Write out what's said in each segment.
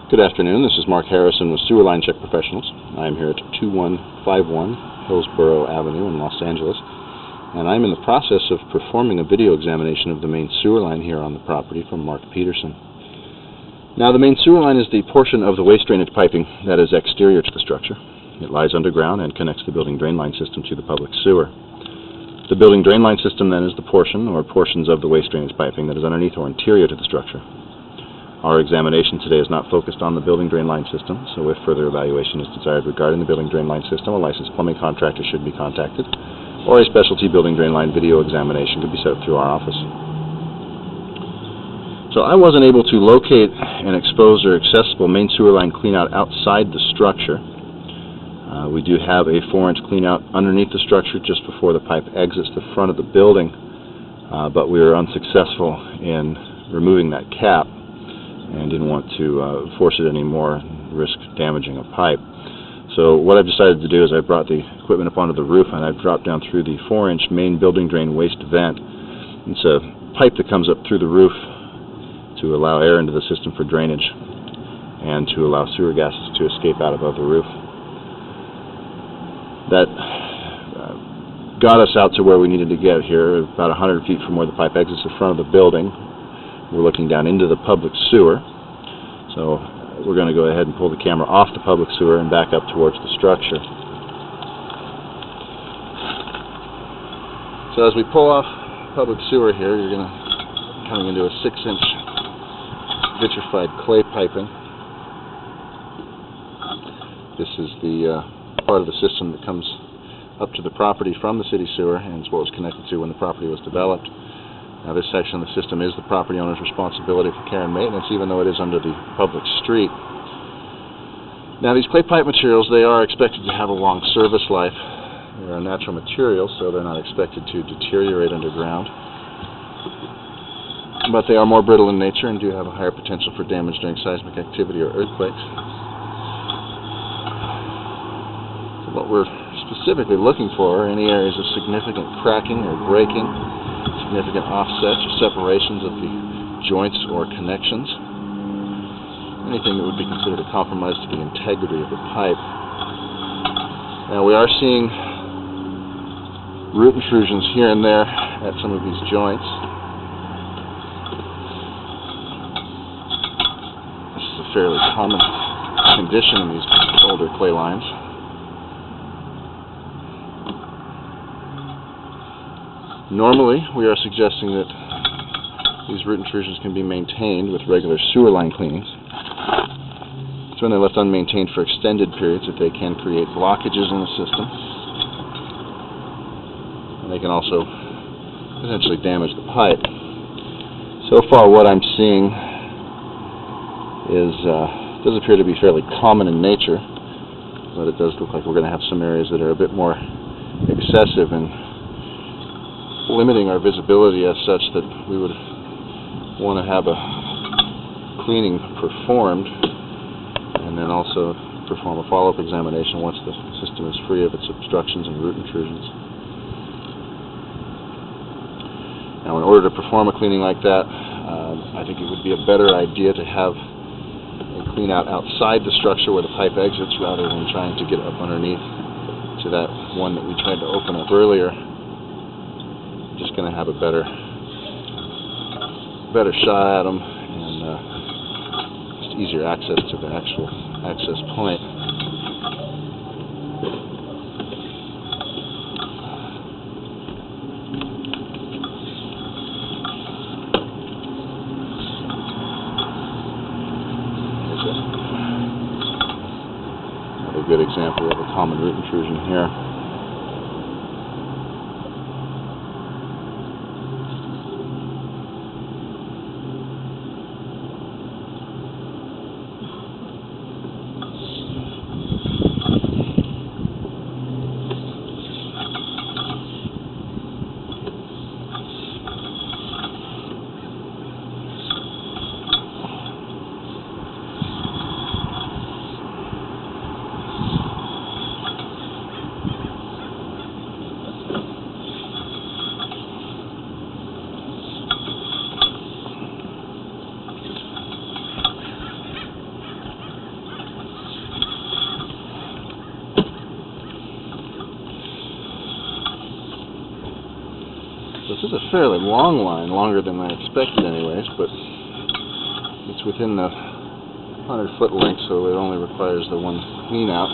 Good afternoon, this is Mark Harrison with Sewer Line Check Professionals. I am here at 2151 Hillsboro Avenue in Los Angeles, and I'm in the process of performing a video examination of the main sewer line here on the property from Mark Peterson. Now, the main sewer line is the portion of the waste drainage piping that is exterior to the structure. It lies underground and connects the building drain line system to the public sewer. The building drain line system then is the portion or portions of the waste drainage piping that is underneath or interior to the structure. Our examination today is not focused on the building drain line system, so if further evaluation is desired regarding the building drain line system, a licensed plumbing contractor should be contacted, or a specialty building drain line video examination could be set up through our office. So I wasn't able to locate an exposed or accessible main sewer line cleanout outside the structure. We do have a 4-inch cleanout underneath the structure just before the pipe exits the front of the building, but we were unsuccessful in removing that cap and didn't want to force it anymore, risk damaging a pipe. So what I've decided to do is I brought the equipment up onto the roof and I've dropped down through the 4-inch main building drain waste vent. It's a pipe that comes up through the roof to allow air into the system for drainage and to allow sewer gases to escape out above the roof. That got us out to where we needed to get here, about 100 feet from where the pipe exits the front of the building. We're looking down into the public sewer, so we're going to go ahead and pull the camera off the public sewer and back up towards the structure. So as we pull off public sewer here, you're going to coming into a 6-inch vitrified clay piping. This is the part of the system that comes up to the property from the city sewer, and it's what was connected to when the property was developed. Now, this section of the system is the property owner's responsibility for care and maintenance, even though it is under the public street. Now, these clay pipe materials, they are expected to have a long service life. They're a natural material, so they're not expected to deteriorate underground. But they are more brittle in nature and do have a higher potential for damage during seismic activity or earthquakes. So what we're specifically looking for are any areas of significant cracking or breaking, significant offsets or separations of the joints or connections, anything that would be considered a compromise to the integrity of the pipe. Now, we are seeing root intrusions here and there at some of these joints. This is a fairly common condition in these older clay lines. Normally, we are suggesting that these root intrusions can be maintained with regular sewer line cleanings. It's when they're left unmaintained for extended periods that they can create blockages in the system. And they can also potentially damage the pipe. So far, what I'm seeing is does appear to be fairly common in nature, but it does look like we're going to have some areas that are a bit more excessive and limiting our visibility as such that we would want to have a cleaning performed and then also perform a follow-up examination once the system is free of its obstructions and root intrusions. Now, in order to perform a cleaning like that, I think it would be a better idea to have a clean out outside the structure where the pipe exits rather than trying to get up underneath to that one that we tried to open up earlier. Just going to have a better shot at them and just easier access to the actual access point. There's another good example of a common root intrusion here. This is a fairly long line, longer than I expected anyways, but it's within the 100-foot length, so it only requires the one clean out.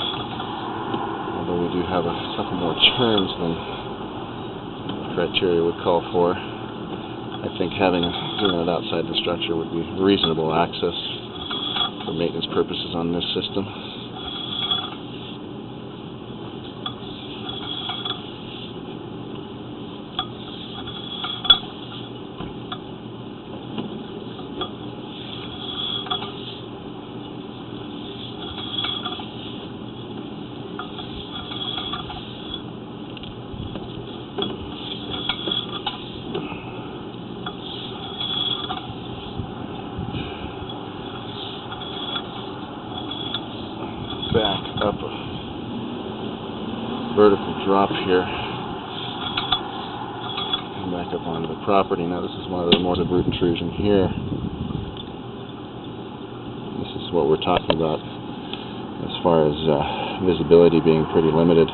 Although we do have a couple more turns than the criteria would call for. I think having a unit outside the structure would be reasonable access for maintenance purposes on this system. Back up a vertical drop here, and back up onto the property. Now this is one of the more of root intrusion here. This is what we're talking about as far as visibility being pretty limited.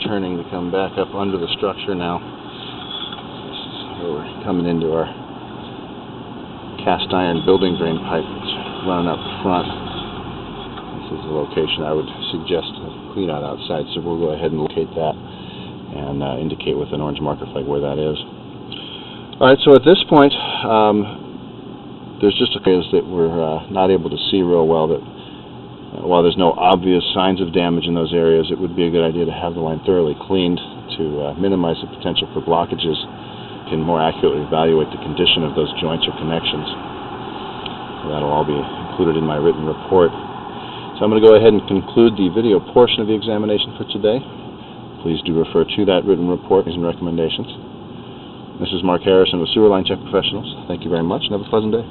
Turning to come back up under the structure now. This is where we're coming into our cast iron building drain pipe that's running up front. This is the location I would suggest to clean out outside, so we'll go ahead and locate that and indicate with an orange marker flag where that is. Alright, so at this point there's just areas that we're not able to see real well. That while there's no obvious signs of damage in those areas, it would be a good idea to have the line thoroughly cleaned to minimize the potential for blockages and more accurately evaluate the condition of those joints or connections. So that'll all be included in my written report. So I'm going to go ahead and conclude the video portion of the examination for today. Please do refer to that written report and recommendations. This is Mark Harrison with Sewer Line Check Professionals. Thank you very much and have a pleasant day.